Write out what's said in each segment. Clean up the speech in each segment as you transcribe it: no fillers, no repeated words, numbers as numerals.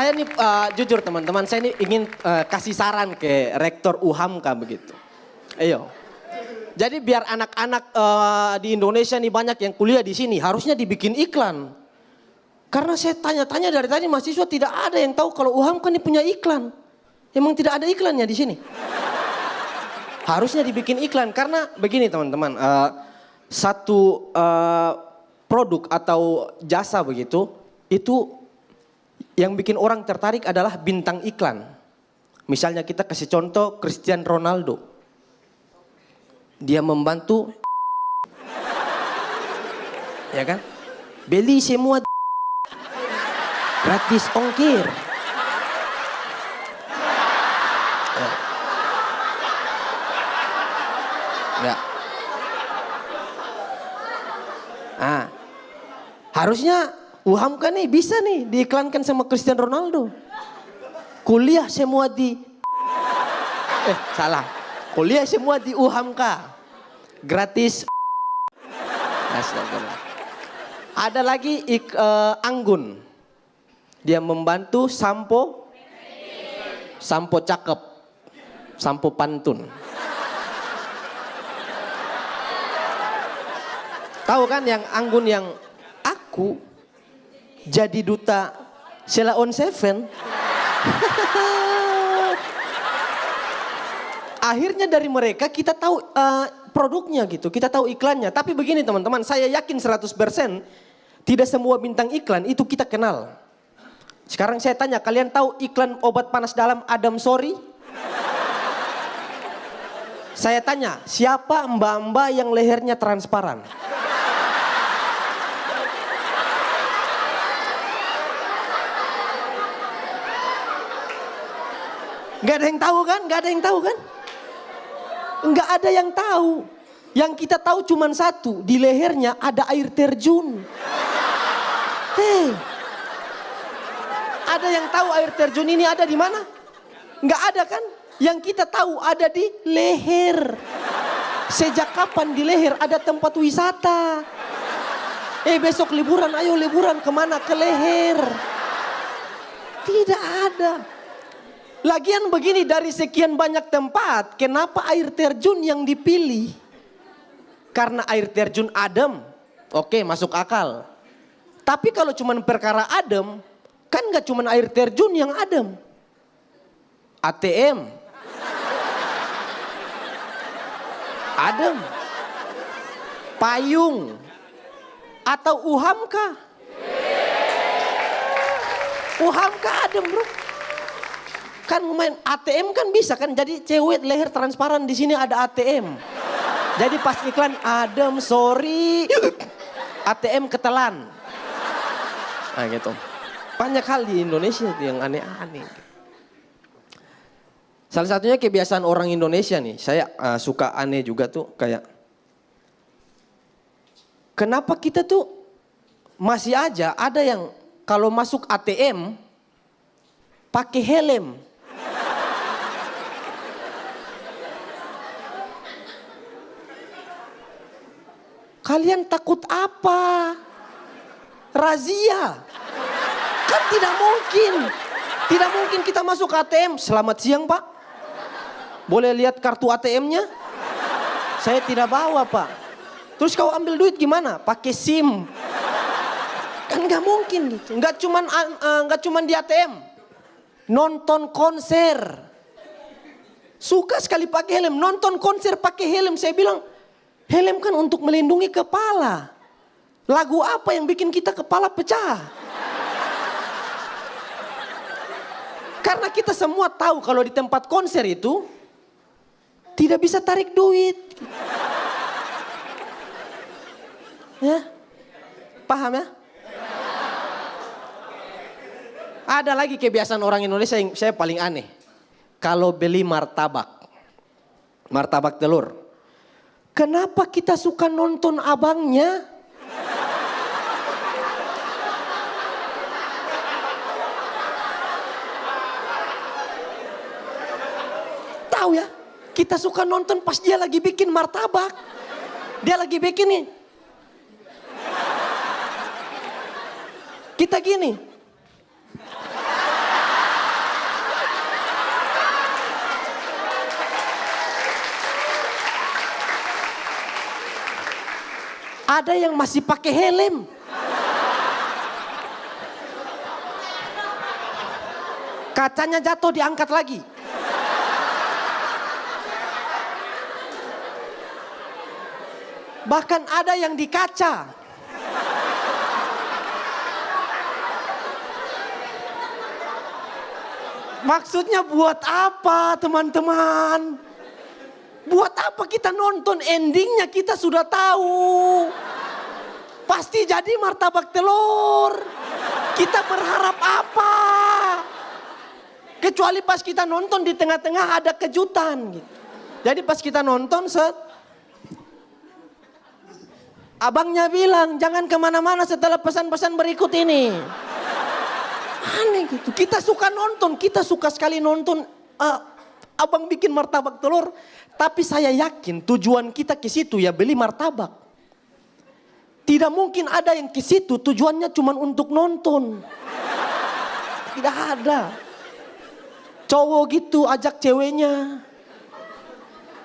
Saya nih jujur teman-teman, saya ini ingin kasih saran ke Rektor UHAMKA begitu. Ayo. Jadi biar anak-anak di Indonesia nih banyak yang kuliah di sini, harusnya dibikin iklan. Karena saya tanya-tanya dari tadi mahasiswa tidak ada yang tahu kalau UHAMKA ini punya iklan. Emang tidak ada iklannya di sini. Harusnya dibikin iklan karena begini teman-teman, satu produk atau jasa begitu, itu yang bikin orang tertarik adalah bintang iklan. Misalnya kita kasih contoh Cristiano Ronaldo. Dia membantu, ya kan? Beli semua gratis ongkir. Ya. Harusnya UHAMKA nih bisa nih diiklankan sama Cristiano Ronaldo. Kuliah semua di salah. Kuliah semua di UHAMKA. Gratis. Astagfirullah. Ada lagi Anggun. Dia membantu sampo cakep. Sampo pantun. Tahu kan yang Anggun yang aku jadi duta Sheila on Seven. Akhirnya dari mereka kita tahu produknya gitu, kita tahu iklannya. Tapi begini teman-teman, saya yakin 100% tidak semua bintang iklan itu kita kenal. Sekarang saya tanya, kalian tahu iklan obat panas dalam Adam Sorry? Saya tanya, siapa mbak-mbak yang lehernya transparan? Gak ada yang tahu kan? Gak ada yang tahu kan? Enggak ada yang tahu. Yang kita tahu cuma satu, di lehernya ada air terjun. Ada yang tahu air terjun ini ada di mana? Enggak ada kan? Yang kita tahu ada di leher. Sejak kapan di leher ada tempat wisata? Besok liburan, ayo liburan kemana? Ke leher. Tidak ada. Lagian begini, dari sekian banyak tempat, kenapa air terjun yang dipilih? Karena air terjun adem, oke masuk akal. Tapi kalau cuma perkara adem, kan gak cuma air terjun yang adem. ATM, adem. Payung, atau UHAMKA. UHAMKA adem bro. Kan main ATM kan bisa kan, jadi cewek leher transparan, di sini ada ATM. Jadi pas iklan Adam Sorry, ATM ketelan. Nah gitu. Banyak hal di Indonesia yang aneh-aneh. Salah satunya kebiasaan orang Indonesia nih, saya suka aneh juga tuh kayak. Kenapa kita tuh masih aja ada yang kalau masuk ATM pakai helm. Kalian takut apa? Razia. Kan tidak mungkin. Tidak mungkin kita masuk ATM. Selamat siang Pak. Boleh lihat kartu ATM-nya? Saya tidak bawa Pak. Terus kau ambil duit gimana? Pakai SIM. Kan gak mungkin gitu. Gak cuman di ATM. Nonton konser. Suka sekali pakai helm. Nonton konser pakai helm. Saya bilang, helm kan untuk melindungi kepala. Lagu apa yang bikin kita kepala pecah? Karena kita semua tahu kalau di tempat konser itu tidak bisa tarik duit. Ya? Paham ya? Ada lagi kebiasaan orang Indonesia yang saya paling aneh. Kalau beli martabak telur. Kenapa kita suka nonton abangnya? Tahu ya, kita suka nonton pas dia lagi bikin martabak. Dia lagi bikin nih. Kita gini. Ada yang masih pakai helm. Kacanya jatuh diangkat lagi. Bahkan ada yang di kaca. Maksudnya buat apa teman-teman? Buat apa kita nonton, endingnya kita sudah tahu. Pasti jadi martabak telur. Kita berharap apa? Kecuali pas kita nonton di tengah-tengah ada kejutan gitu. Jadi pas kita nonton abangnya bilang jangan kemana-mana setelah pesan-pesan berikut ini. Aneh gitu. Kita suka nonton, kita suka sekali nonton. Abang bikin martabak telur, tapi saya yakin tujuan kita ke situ ya beli martabak. Tidak mungkin ada yang ke situ tujuannya cuma untuk nonton. Tidak ada. Cowok gitu ajak ceweknya.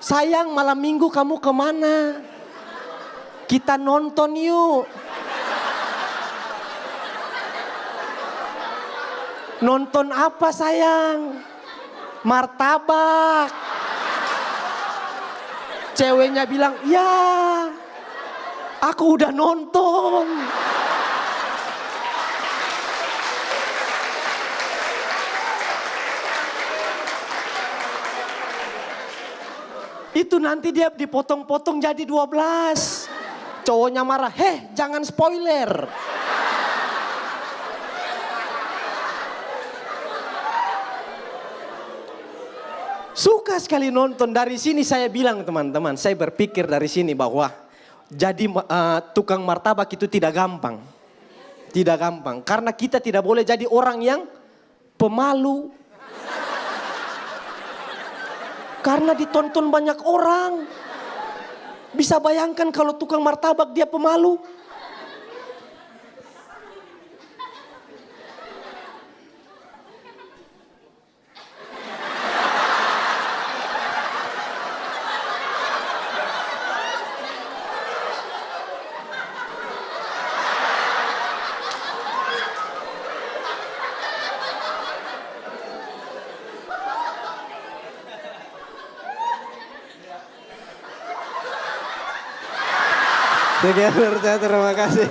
Sayang malam minggu kamu kemana? Kita nonton yuk. Nonton apa sayang? Martabak. Ceweknya bilang, ya aku udah nonton. Itu nanti dia dipotong-potong jadi 12. Cowoknya marah, jangan spoiler. Suka sekali nonton. Dari sini saya bilang teman-teman, saya berpikir dari sini bahwa jadi tukang martabak itu tidak gampang. Tidak gampang. Karena kita tidak boleh jadi orang yang pemalu. Karena ditonton banyak orang. Bisa bayangkan kalau tukang martabak dia pemalu. Sekian, terima kasih.